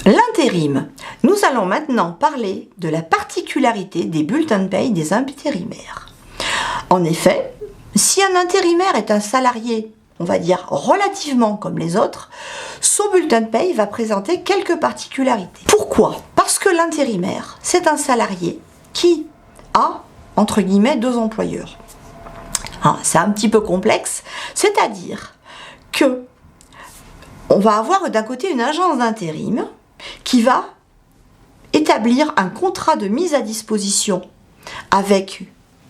L'intérim. Nous allons maintenant parler de la particularité des bulletins de paye des intérimaires. En effet, si un intérimaire est un salarié, on va dire relativement comme les autres, son bulletin de paye va présenter quelques particularités. Pourquoi ? Parce que l'intérimaire, c'est un salarié qui a, entre guillemets, 2 employeurs. C'est un petit peu complexe, c'est-à-dire que on va avoir d'un côté une agence d'intérim qui va établir un contrat de mise à disposition avec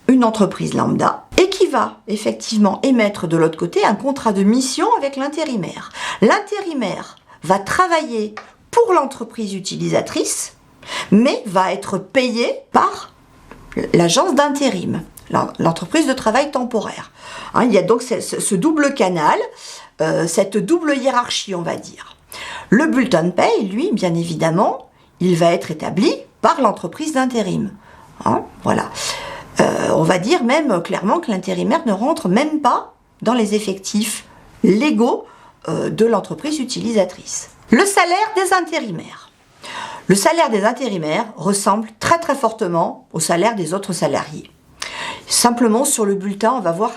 une entreprise lambda et qui va effectivement émettre de l'autre côté un contrat de mission avec l'intérimaire. L'intérimaire va travailler pour l'entreprise utilisatrice, mais va être payé par l'agence d'intérim, l'entreprise de travail temporaire. Il y a donc ce double canal, cette double hiérarchie, on va dire. Le bulletin de paye, lui, bien évidemment, il va être établi par l'entreprise d'intérim. Voilà. On va dire même clairement que l'intérimaire ne rentre même pas dans les effectifs légaux de l'entreprise utilisatrice. Le salaire des intérimaires. Le salaire des intérimaires ressemble très très fortement au salaire des autres salariés. Simplement sur le bulletin, on va voir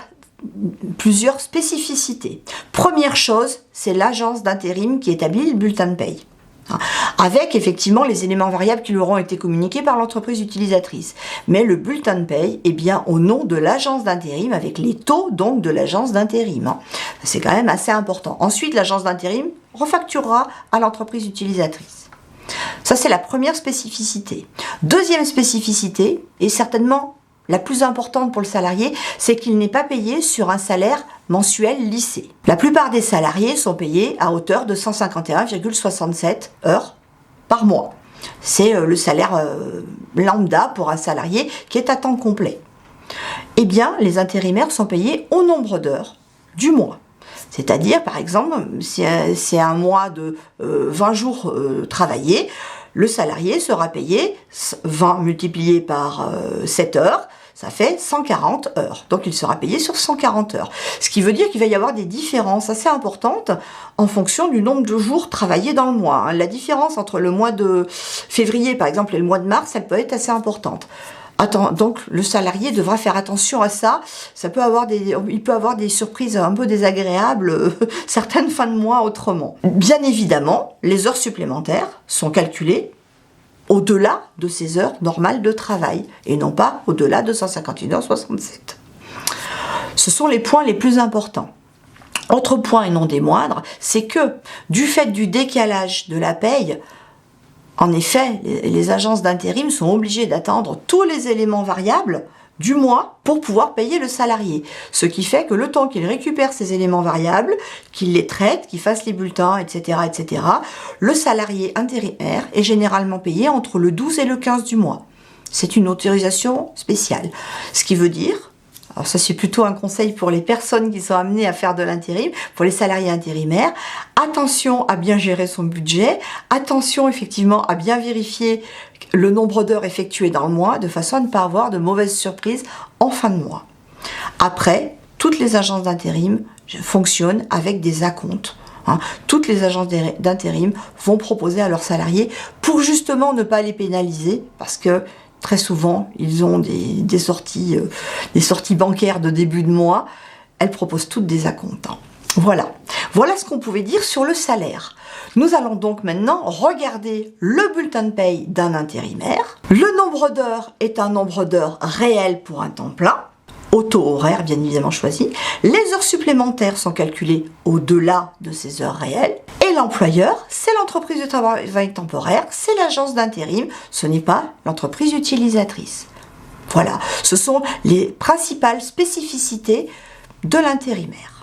plusieurs spécificités. Première chose, c'est l'agence d'intérim qui établit le bulletin de paye, avec effectivement les éléments variables qui leur ont été communiqués par l'entreprise utilisatrice. Mais le bulletin de paye est bien au nom de l'agence d'intérim, avec les taux donc de l'agence d'intérim. C'est quand même assez important. Ensuite, l'agence d'intérim refacturera à l'entreprise utilisatrice. Ça, c'est la première spécificité. Deuxième spécificité, et certainement la plus importante pour le salarié, c'est qu'il n'est pas payé sur un salaire mensuel lissé. La plupart des salariés sont payés à hauteur de 151,67 heures par mois. C'est le salaire lambda pour un salarié qui est à temps complet. Eh bien, les intérimaires sont payés au nombre d'heures du mois. C'est-à-dire, par exemple, si c'est un mois de 20 jours travaillés, le salarié sera payé 20 multiplié par 7 heures, ça fait 140 heures. Donc il sera payé sur 140 heures. Ce qui veut dire qu'il va y avoir des différences assez importantes en fonction du nombre de jours travaillés dans le mois. La différence entre le mois de février, par exemple, et le mois de mars, elle peut être assez importante. Donc le salarié devra faire attention à ça. Il peut avoir des surprises un peu désagréables certaines fins de mois autrement. Bien évidemment, les heures supplémentaires sont calculées au-delà de ces heures normales de travail et non pas au-delà de 151,67 heures. Ce sont les points les plus importants. Autre point et non des moindres, c'est que du fait du décalage de la paye, en effet, les agences d'intérim sont obligées d'attendre tous les éléments variables du mois pour pouvoir payer le salarié. Ce qui fait que le temps qu'il récupère ces éléments variables, qu'il les traite, qu'il fasse les bulletins, etc., le salarié intérimaire est généralement payé entre le 12 et le 15 du mois. C'est une autorisation spéciale. Ce qui veut dire, alors ça c'est plutôt un conseil pour les personnes qui sont amenées à faire de l'intérim, pour les salariés intérimaires, attention à bien gérer son budget, attention effectivement à bien vérifier le nombre d'heures effectuées dans le mois, de façon à ne pas avoir de mauvaises surprises en fin de mois. Après, toutes les agences d'intérim fonctionnent avec des acomptes. Toutes les agences d'intérim vont proposer à leurs salariés, pour justement ne pas les pénaliser, parce que très souvent, ils ont des sorties bancaires de début de mois. Elles proposent toutes des acomptes. Voilà ce qu'on pouvait dire sur le salaire. Nous allons donc maintenant regarder le bulletin de paye d'un intérimaire. Le nombre d'heures est un nombre d'heures réel pour un temps plein, au taux horaire bien évidemment choisi. Les heures supplémentaires sont calculées au-delà de ces heures réelles. Et l'employeur, c'est l'entreprise de travail temporaire, c'est l'agence d'intérim, ce n'est pas l'entreprise utilisatrice. Voilà, ce sont les principales spécificités de l'intérimaire.